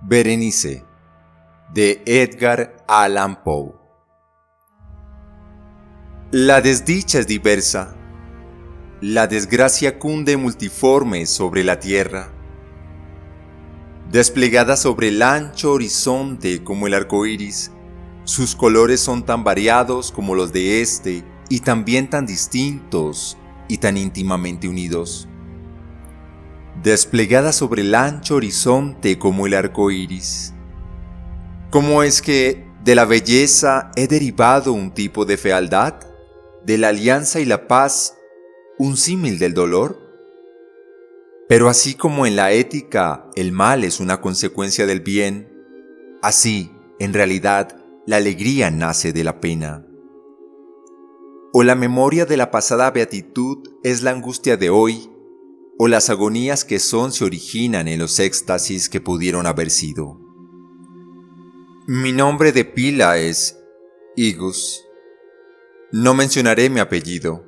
Berenice, de Edgar Allan Poe. La desdicha es diversa, la desgracia cunde multiforme sobre la tierra, desplegada sobre el ancho horizonte como el arco iris. Sus colores son tan variados como los de este, y también tan distintos y tan íntimamente unidos. Desplegada sobre el ancho horizonte como el arco iris. ¿Cómo es que de la belleza he derivado un tipo de fealdad? ¿De la alianza y la paz un símil del dolor? Pero así como en la ética el mal es una consecuencia del bien, así, en realidad, la alegría nace de la pena. O la memoria de la pasada beatitud es la angustia de hoy, o las agonías que son se originan en los éxtasis que pudieron haber sido. Mi nombre de pila es Igus. No mencionaré mi apellido.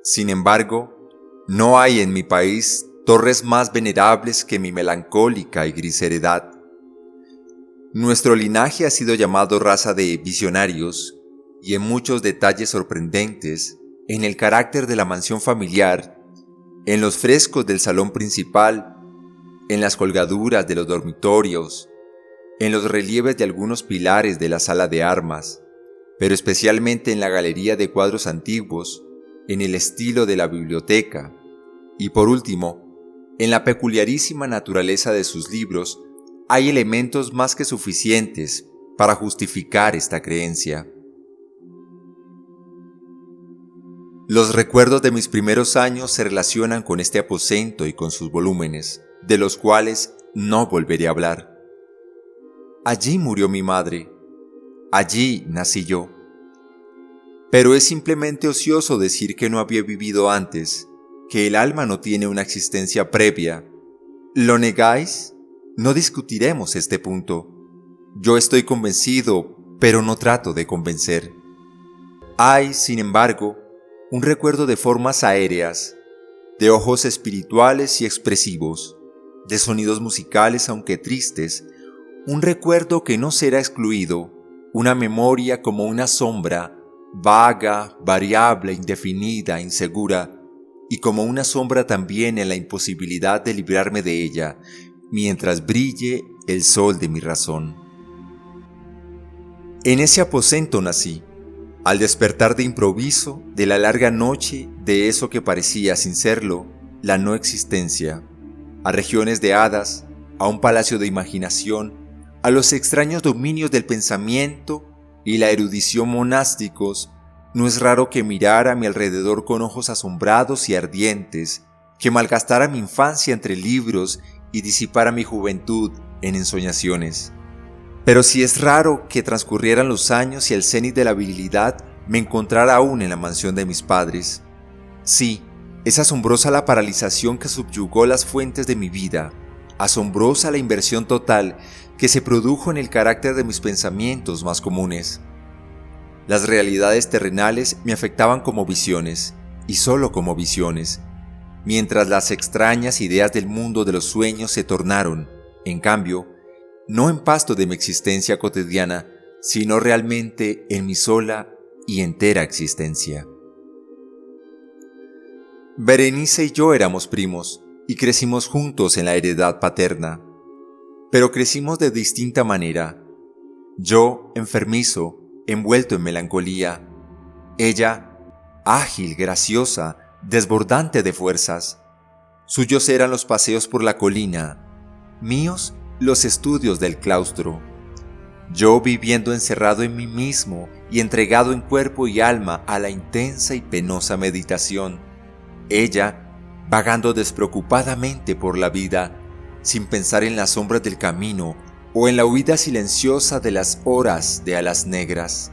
Sin embargo, no hay en mi país torres más venerables que mi melancólica y gris heredad. Nuestro linaje ha sido llamado raza de visionarios, y en muchos detalles sorprendentes, en el carácter de la mansión familiar, en los frescos del salón principal, en las colgaduras de los dormitorios, en los relieves de algunos pilares de la sala de armas, pero especialmente en la galería de cuadros antiguos, en el estilo de la biblioteca, y por último, en la peculiarísima naturaleza de sus libros, hay elementos más que suficientes para justificar esta creencia. Los recuerdos de mis primeros años se relacionan con este aposento y con sus volúmenes, de los cuales no volveré a hablar. Allí murió mi madre, allí nací yo. Pero es simplemente ocioso decir que no había vivido antes, que el alma no tiene una existencia previa. ¿Lo negáis? No discutiremos este punto. Yo estoy convencido, pero no trato de convencer. Hay, sin embargo, un recuerdo de formas aéreas, de ojos espirituales y expresivos, de sonidos musicales aunque tristes, un recuerdo que no será excluido, una memoria como una sombra, vaga, variable, indefinida, insegura, y como una sombra también en la imposibilidad de librarme de ella, mientras brille el sol de mi razón. En ese aposento nací, al despertar de improviso de la larga noche de eso que parecía, sin serlo, la no existencia, a regiones de hadas, a un palacio de imaginación, a los extraños dominios del pensamiento y la erudición monásticos, no es raro que mirara a mi alrededor con ojos asombrados y ardientes, que malgastara mi infancia entre libros y disipara mi juventud en ensoñaciones. Pero si es raro que transcurrieran los años y el cenit de la virilidad me encontrara aún en la mansión de mis padres. Sí, es asombrosa la paralización que subyugó las fuentes de mi vida, asombrosa la inversión total que se produjo en el carácter de mis pensamientos más comunes. Las realidades terrenales me afectaban como visiones, y solo como visiones, mientras las extrañas ideas del mundo de los sueños se tornaron, en cambio, no en pasto de mi existencia cotidiana, sino realmente en mi sola y entera existencia. Berenice y yo éramos primos, y crecimos juntos en la heredad paterna, pero crecimos de distinta manera. Yo, enfermizo, envuelto en melancolía; ella, ágil, graciosa, desbordante de fuerzas. Suyos eran los paseos por la colina, míos los estudios del claustro. Yo viviendo encerrado en mí mismo y entregado en cuerpo y alma a la intensa y penosa meditación. Ella vagando despreocupadamente por la vida, sin pensar en las sombras del camino o en la huida silenciosa de las horas de alas negras.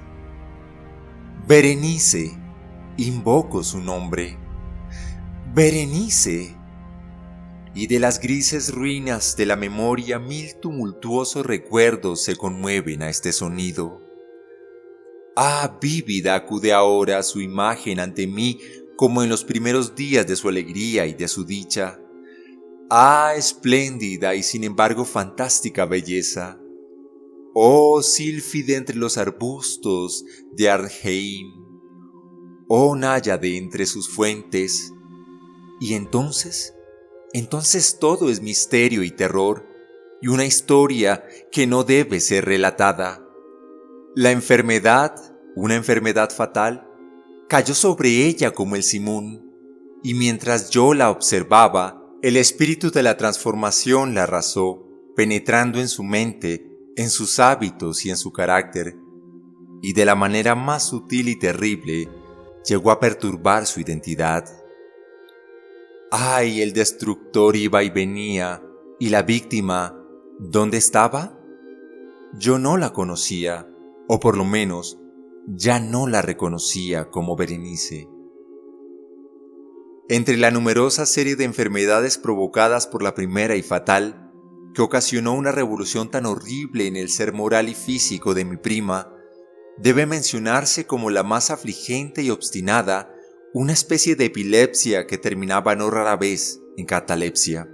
Berenice, invoco su nombre. Berenice. Y de las grises ruinas de la memoria 1000 tumultuosos recuerdos se conmueven a este sonido. Ah, vívida acude ahora su imagen ante mí como en los primeros días de su alegría y de su dicha. Ah, espléndida y sin embargo fantástica belleza. Oh, sílfide entre los arbustos de Arnheim. Oh, náyade entre sus fuentes. Y entonces todo es misterio y terror, y una historia que no debe ser relatada. La enfermedad, una enfermedad fatal, cayó sobre ella como el simón, y mientras yo la observaba, el espíritu de la transformación la arrasó, penetrando en su mente, en sus hábitos y en su carácter, y de la manera más sutil y terrible, llegó a perturbar su identidad. ¡Ay! El destructor iba y venía, y la víctima, ¿dónde estaba? Yo no la conocía, o por lo menos, ya no la reconocía como Berenice. Entre la numerosa serie de enfermedades provocadas por la primera y fatal, que ocasionó una revolución tan horrible en el ser moral y físico de mi prima, debe mencionarse como la más afligente y obstinada una especie de epilepsia que terminaba no rara vez en catalepsia,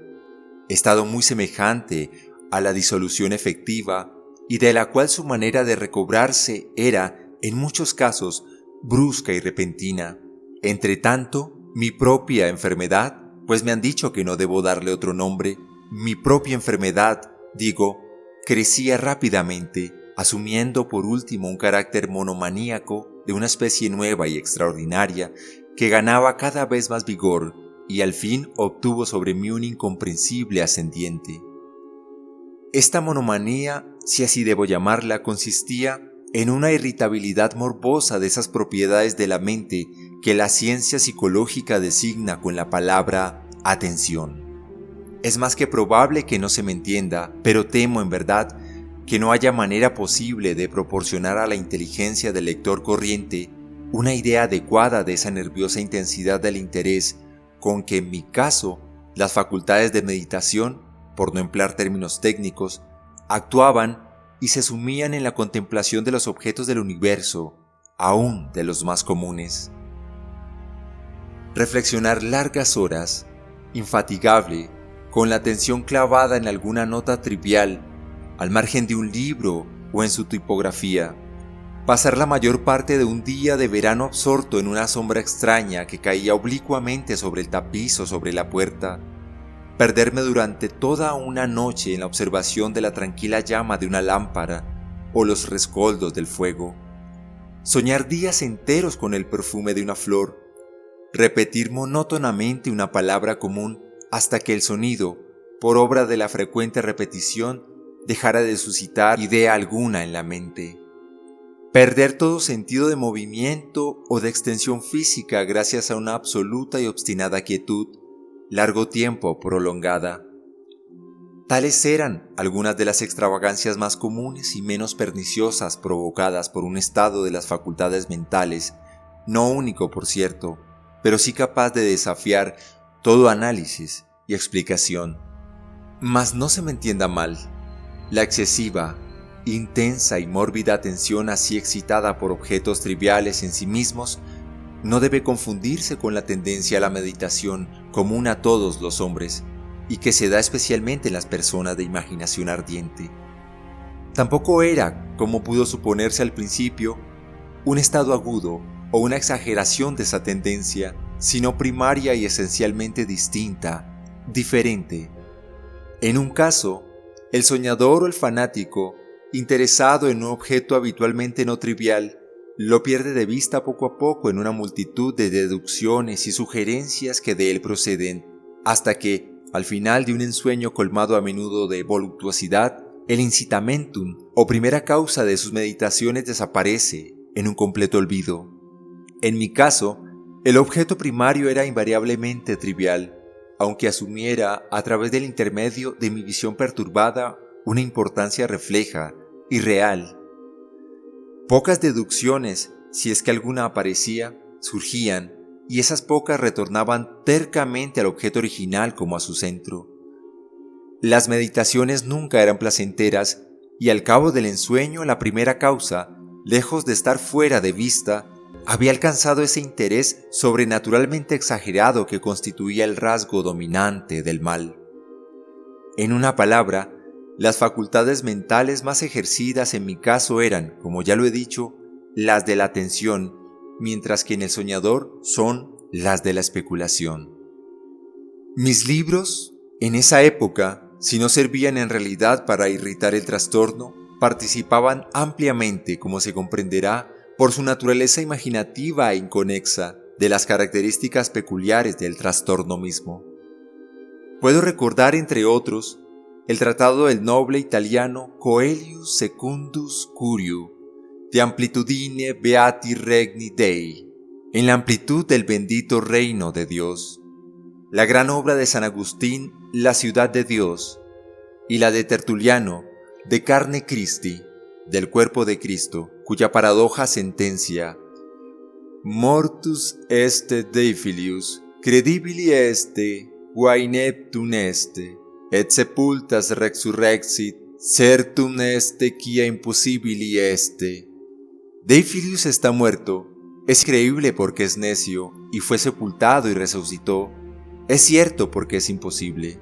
estado muy semejante a la disolución efectiva y de la cual su manera de recobrarse era, en muchos casos, brusca y repentina. Entre tanto, mi propia enfermedad, pues me han dicho que no debo darle otro nombre, mi propia enfermedad, digo, crecía rápidamente, asumiendo por último un carácter monomaníaco de una especie nueva y extraordinaria que ganaba cada vez más vigor y al fin obtuvo sobre mí un incomprensible ascendiente. Esta monomanía, si así debo llamarla, consistía en una irritabilidad morbosa de esas propiedades de la mente que la ciencia psicológica designa con la palabra atención. Es más que probable que no se me entienda, pero temo en verdad que no haya manera posible de proporcionar a la inteligencia del lector corriente una idea adecuada de esa nerviosa intensidad del interés con que en mi caso las facultades de meditación, por no emplear términos técnicos, actuaban y se sumían en la contemplación de los objetos del universo, aún de los más comunes. Reflexionar largas horas, infatigable, con la atención clavada en alguna nota trivial, al margen de un libro o en su tipografía, pasar la mayor parte de un día de verano absorto en una sombra extraña que caía oblicuamente sobre el tapiz o sobre la puerta, perderme durante toda una noche en la observación de la tranquila llama de una lámpara o los rescoldos del fuego, soñar días enteros con el perfume de una flor, repetir monótonamente una palabra común hasta que el sonido, por obra de la frecuente repetición, dejara de suscitar idea alguna en la mente. Perder todo sentido de movimiento o de extensión física gracias a una absoluta y obstinada quietud, largo tiempo prolongada. Tales eran algunas de las extravagancias más comunes y menos perniciosas provocadas por un estado de las facultades mentales, no único por cierto, pero sí capaz de desafiar todo análisis y explicación. Mas no se me entienda mal, la excesiva, intensa y mórbida atención así excitada por objetos triviales en sí mismos no debe confundirse con la tendencia a la meditación común a todos los hombres y que se da especialmente en las personas de imaginación ardiente. Tampoco era, como pudo suponerse al principio, un estado agudo o una exageración de esa tendencia, sino primaria y esencialmente distinta, diferente. En un caso, el soñador o el fanático, interesado en un objeto habitualmente no trivial, lo pierde de vista poco a poco en una multitud de deducciones y sugerencias que de él proceden, hasta que, al final de un ensueño colmado a menudo de voluptuosidad, el incitamentum o primera causa de sus meditaciones desaparece en un completo olvido. En mi caso, el objeto primario era invariablemente trivial, aunque asumiera, a través del intermedio de mi visión perturbada, una importancia refleja y real. Pocas deducciones, si es que alguna aparecía, surgían, y esas pocas retornaban tercamente al objeto original como a su centro. Las meditaciones nunca eran placenteras, y al cabo del ensueño la primera causa, lejos de estar fuera de vista, había alcanzado ese interés sobrenaturalmente exagerado que constituía el rasgo dominante del mal. En una palabra, las facultades mentales más ejercidas en mi caso eran, como ya lo he dicho, las de la atención, mientras que en el soñador son las de la especulación. Mis libros, en esa época, si no servían en realidad para irritar el trastorno, participaban ampliamente, como se comprenderá, por su naturaleza imaginativa e inconexa, de las características peculiares del trastorno mismo. Puedo recordar, entre otros, el tratado del noble italiano Coelius Secundus Curiu, De Amplitudine Beati Regni Dei, en la amplitud del bendito reino de Dios, la gran obra de San Agustín, La ciudad de Dios, y la de Tertuliano, De carne Christi, del cuerpo de Cristo, cuya paradoja sentencia: Mortus este Dei filius, credibili este, quae ineptum este, et sepultas resurrexit, certum este quia impossibili este. Dei filius está muerto, es creíble porque es necio, y fue sepultado y resucitó, es cierto porque es imposible.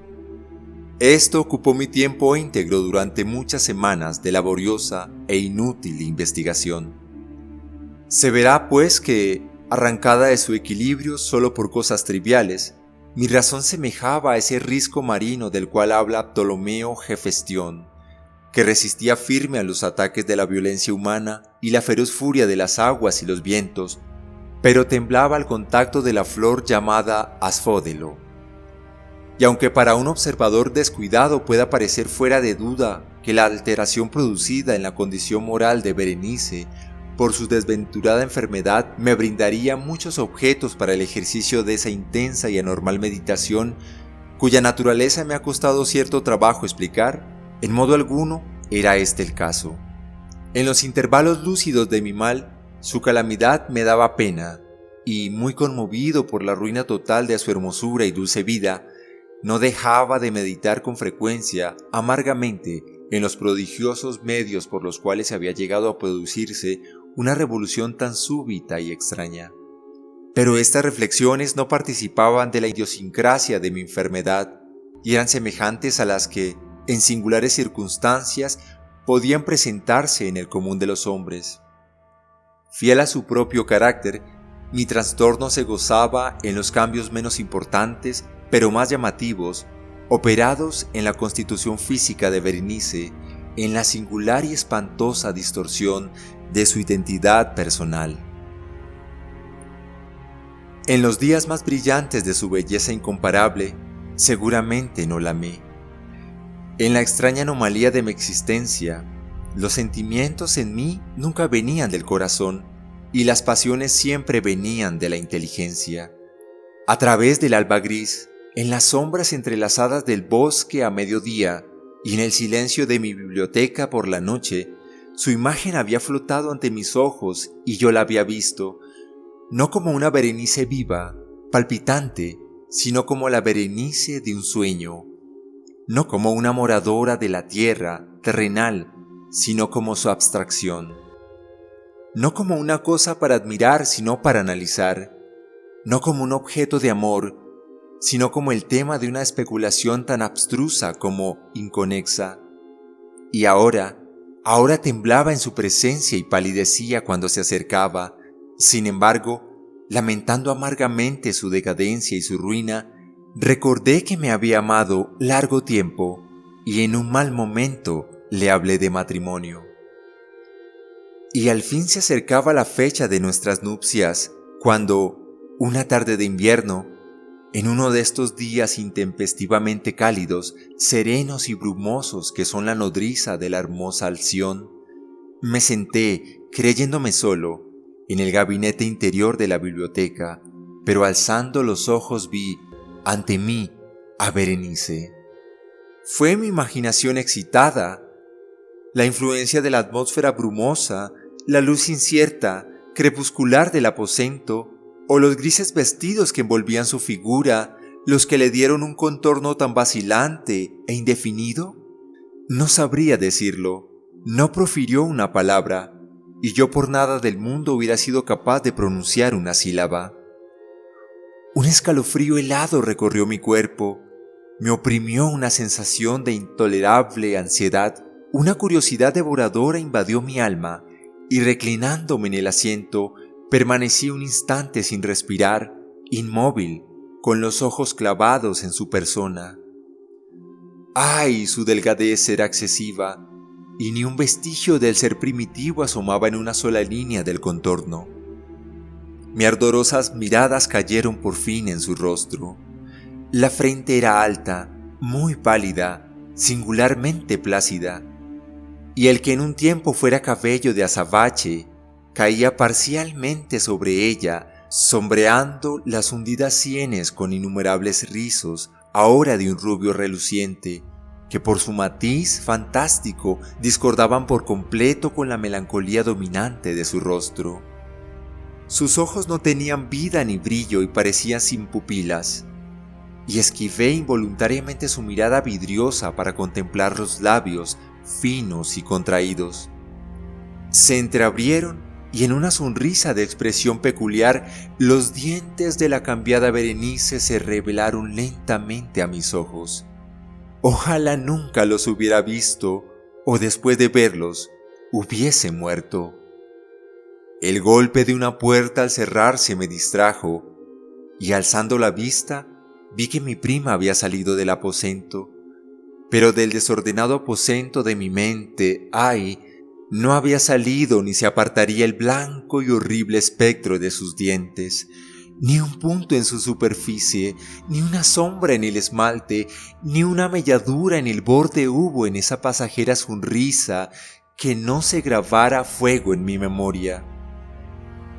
Esto ocupó mi tiempo íntegro durante muchas semanas de laboriosa e inútil investigación. Se verá, pues, que, arrancada de su equilibrio solo por cosas triviales, mi razón semejaba a ese risco marino del cual habla Ptolomeo Hefestión, que resistía firme a los ataques de la violencia humana y la feroz furia de las aguas y los vientos, pero temblaba al contacto de la flor llamada asfódelo. Y aunque para un observador descuidado pueda parecer fuera de duda que la alteración producida en la condición moral de Berenice por su desventurada enfermedad me brindaría muchos objetos para el ejercicio de esa intensa y anormal meditación cuya naturaleza me ha costado cierto trabajo explicar, en modo alguno era este el caso. En los intervalos lúcidos de mi mal, su calamidad me daba pena, y muy conmovido por la ruina total de su hermosura y dulce vida, no dejaba de meditar con frecuencia, amargamente, en los prodigiosos medios por los cuales había llegado a producirse una revolución tan súbita y extraña. Pero estas reflexiones no participaban de la idiosincrasia de mi enfermedad y eran semejantes a las que, en singulares circunstancias, podían presentarse en el común de los hombres. Fiel a su propio carácter, mi trastorno se gozaba en los cambios menos importantes pero más llamativos, operados en la constitución física de Berenice, en la singular y espantosa distorsión de su identidad personal. En los días más brillantes de su belleza incomparable, seguramente no la amé. En la extraña anomalía de mi existencia, los sentimientos en mí nunca venían del corazón y las pasiones siempre venían de la inteligencia. A través del alba gris, en las sombras entrelazadas del bosque a mediodía y en el silencio de mi biblioteca por la noche, su imagen había flotado ante mis ojos y yo la había visto, no como una Berenice viva, palpitante, sino como la Berenice de un sueño, no como una moradora de la tierra, terrenal, sino como su abstracción, no como una cosa para admirar, sino para analizar, no como un objeto de amor, sino como el tema de una especulación tan abstrusa como inconexa. Y ahora temblaba en su presencia y palidecía cuando se acercaba. Sin embargo, lamentando amargamente su decadencia y su ruina, recordé que me había amado largo tiempo y en un mal momento le hablé de matrimonio. Y al fin se acercaba la fecha de nuestras nupcias, cuando, una tarde de invierno, en uno de estos días intempestivamente cálidos, serenos y brumosos que son la nodriza de la hermosa Alción, me senté, creyéndome solo, en el gabinete interior de la biblioteca, pero alzando los ojos vi, ante mí, a Berenice. Fue mi imaginación excitada, la influencia de la atmósfera brumosa, la luz incierta, crepuscular del aposento, o los grises vestidos que envolvían su figura, los que le dieron un contorno tan vacilante e indefinido? No sabría decirlo, no profirió una palabra, y yo por nada del mundo hubiera sido capaz de pronunciar una sílaba. Un escalofrío helado recorrió mi cuerpo, Me oprimió una sensación de intolerable ansiedad. Una curiosidad devoradora invadió mi alma y reclinándome en el asiento, permanecí un instante sin respirar, inmóvil, con los ojos clavados en su persona. ¡Ay! Su delgadez era excesiva y ni un vestigio del ser primitivo asomaba en una sola línea del contorno. Mis ardorosas miradas cayeron por fin en su rostro. La frente era alta, muy pálida, singularmente plácida, y el que en un tiempo fuera cabello de azabache, caía parcialmente sobre ella, sombreando las hundidas sienes con innumerables rizos, ahora de un rubio reluciente, que por su matiz fantástico discordaban por completo con la melancolía dominante de su rostro. Sus ojos no tenían vida ni brillo y parecían sin pupilas, y esquivé involuntariamente su mirada vidriosa para contemplar los labios finos y contraídos. Se entreabrieron y en una sonrisa de expresión peculiar, los dientes de la cambiada Berenice se revelaron lentamente a mis ojos. Ojalá nunca los hubiera visto, o después de verlos, hubiese muerto. El golpe de una puerta al cerrarse me distrajo, y alzando la vista, vi que mi prima había salido del aposento, pero del desordenado aposento de mi mente, ¡ay!, no había salido ni se apartaría el blanco y horrible espectro de sus dientes, ni un punto en su superficie, ni una sombra en el esmalte, ni una melladura en el borde hubo en esa pasajera sonrisa que no se grabara a fuego en mi memoria.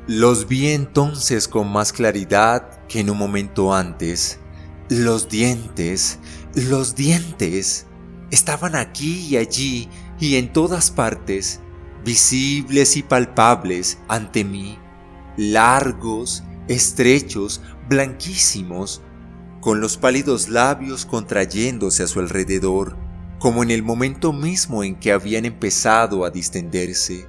Los vi entonces con más claridad que en un momento antes. Los dientes, estaban aquí y allí y en todas partes, visibles y palpables ante mí, largos, estrechos, blanquísimos, con los pálidos labios contrayéndose a su alrededor, como en el momento mismo en que habían empezado a distenderse.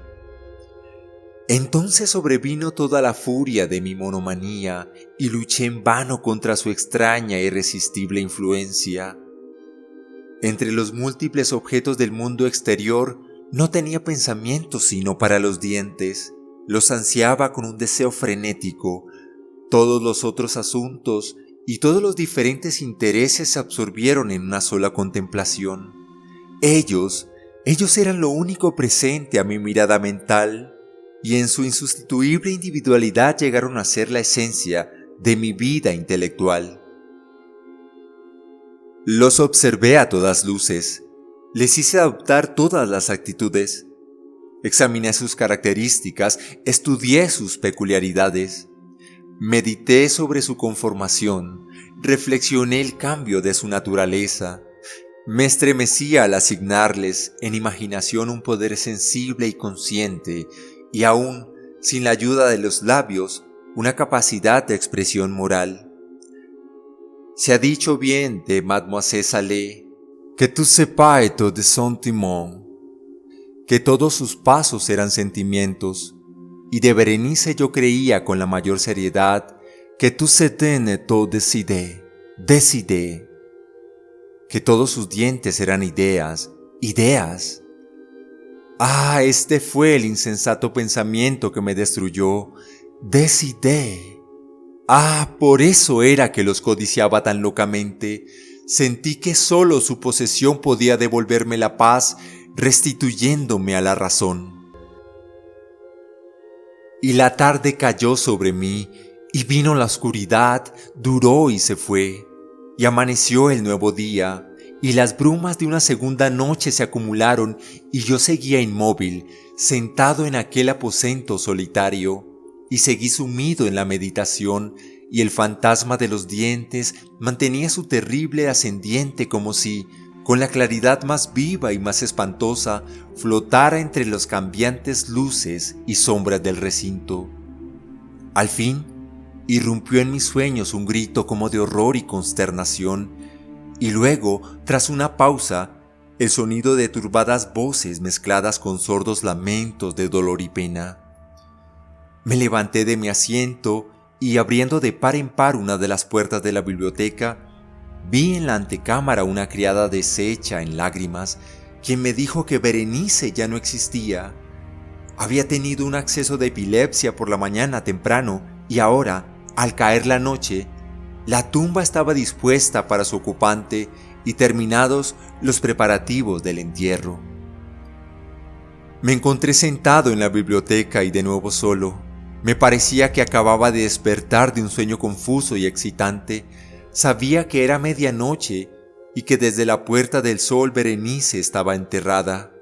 Entonces sobrevino toda la furia de mi monomanía y luché en vano contra su extraña e irresistible influencia. Entre los múltiples objetos del mundo exterior no tenía pensamiento sino para los dientes, los ansiaba con un deseo frenético. Todos los otros asuntos y todos los diferentes intereses se absorbieron en una sola contemplación. Ellos eran lo único presente a mi mirada mental, y en su insustituible individualidad llegaron a ser la esencia de mi vida intelectual. Los observé a todas luces, les hice adoptar todas las actitudes, examiné sus características, estudié sus peculiaridades, medité sobre su conformación, reflexioné el cambio de su naturaleza, me estremecí al asignarles en imaginación un poder sensible y consciente, y aún, sin la ayuda de los labios, una capacidad de expresión moral. Se ha dicho bien de Mademoiselle Salé que tout se paito de sentiment, que todos sus pasos eran sentimientos, y de Berenice yo creía con la mayor seriedad que tout se tiene tout décidé, que todos sus dientes eran ideas. Ah, este fue el insensato pensamiento que me destruyó. Decidé. Ah, por eso era que los codiciaba tan locamente. Sentí que solo su posesión podía devolverme la paz, restituyéndome a la razón. Y la tarde cayó sobre mí, y vino la oscuridad, duró y se fue, y amaneció el nuevo día, y las brumas de una segunda noche se acumularon y yo seguía inmóvil, sentado en aquel aposento solitario, y seguí sumido en la meditación, y el fantasma de los dientes mantenía su terrible ascendiente como si, con la claridad más viva y más espantosa, flotara entre las cambiantes luces y sombras del recinto. Al fin, irrumpió en mis sueños un grito como de horror y consternación, y luego, tras una pausa, el sonido de turbadas voces mezcladas con sordos lamentos de dolor y pena. Me levanté de mi asiento y abriendo de par en par una de las puertas de la biblioteca, Vi en la antecámara una criada deshecha en lágrimas, quien me dijo que Berenice ya no existía. Había tenido un acceso de epilepsia por la mañana temprano y ahora, al caer la noche, la tumba estaba dispuesta para su ocupante y terminados los preparativos del entierro. Me encontré sentado en la biblioteca y de nuevo solo. Me parecía que acababa de despertar de un sueño confuso y excitante. Sabía que era medianoche y que desde la Puerta del Sol Berenice estaba enterrada,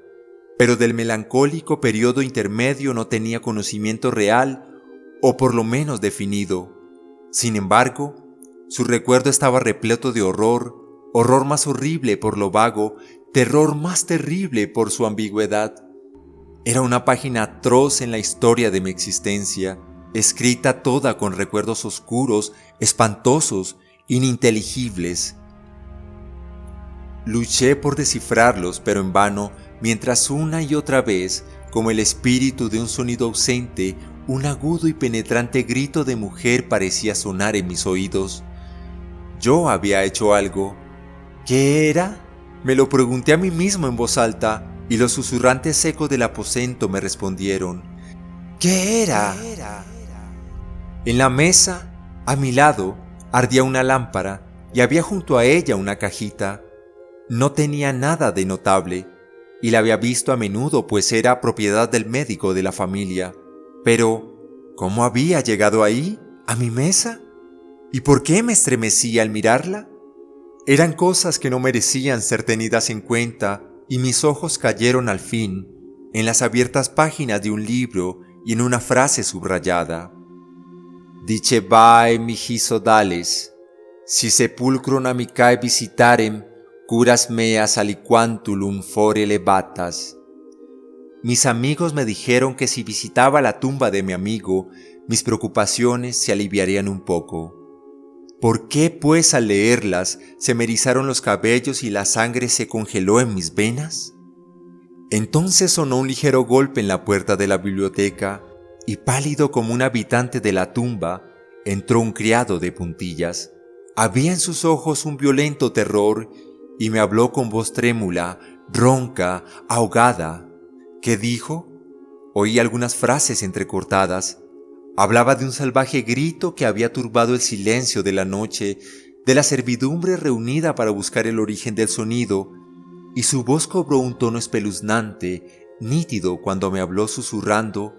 pero del melancólico periodo intermedio no tenía conocimiento real o por lo menos definido. Sin embargo, su recuerdo estaba repleto de horror, horror más horrible por lo vago, terror más terrible por su ambigüedad. Era una página atroz en la historia de mi existencia, escrita toda con recuerdos oscuros, espantosos, ininteligibles. Luché por descifrarlos, pero en vano, mientras una y otra vez, como el espíritu de un sonido ausente, un agudo y penetrante grito de mujer parecía sonar en mis oídos. Yo había hecho algo. ¿Qué era? Me lo pregunté a mí mismo en voz alta, y los susurrantes ecos del aposento me respondieron. ¿Qué era? En la mesa, a mi lado, ardía una lámpara y había junto a ella una cajita. No tenía nada de notable y la había visto a menudo, pues era propiedad del médico de la familia. Pero, ¿cómo había llegado ahí, a mi mesa? ¿Y por qué me estremecí al mirarla? Eran cosas que no merecían ser tenidas en cuenta, y mis ojos cayeron al fin en las abiertas páginas de un libro y en una frase subrayada. Dicebae mihi sodales, si sepulcrum amicae visitarem, curas meas aliquantulum fore levatas. Mis amigos me dijeron que si visitaba la tumba de mi amigo, mis preocupaciones se aliviarían un poco. ¿Por qué, pues, al leerlas, se me erizaron los cabellos y la sangre se congeló en mis venas? Entonces sonó un ligero golpe en la puerta de la biblioteca, y pálido como un habitante de la tumba, entró un criado de puntillas. Había en sus ojos un violento terror, y me habló con voz trémula, ronca, ahogada. ¿Qué dijo? Oí algunas frases entrecortadas. Hablaba de un salvaje grito que había turbado el silencio de la noche, de la servidumbre reunida para buscar el origen del sonido, y su voz cobró un tono espeluznante, nítido cuando me habló susurrando,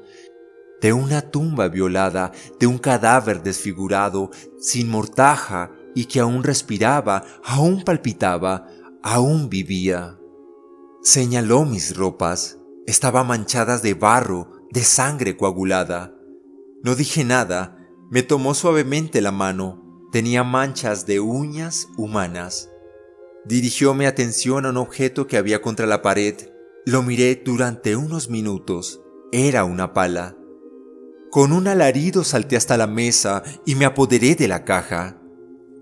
de una tumba violada, de un cadáver desfigurado, sin mortaja y que aún respiraba, aún palpitaba, aún vivía. Señaló mis ropas, estaban manchadas de barro, de sangre coagulada. No dije nada, me tomó suavemente la mano, tenía manchas de uñas humanas. Dirigió mi atención a un objeto que había contra la pared. Lo miré durante unos minutos. Era una pala. Con un alarido salté hasta la mesa y me apoderé de la caja.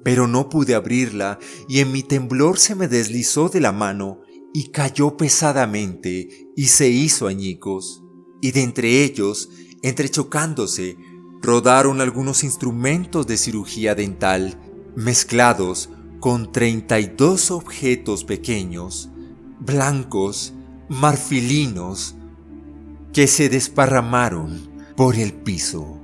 Pero no pude abrirla y en mi temblor se me deslizó de la mano y cayó pesadamente y se hizo añicos. Y de entre ellos, entrechocándose, rodaron algunos instrumentos de cirugía dental, mezclados con 32 objetos pequeños, blancos, marfilinos, que se desparramaron por el piso.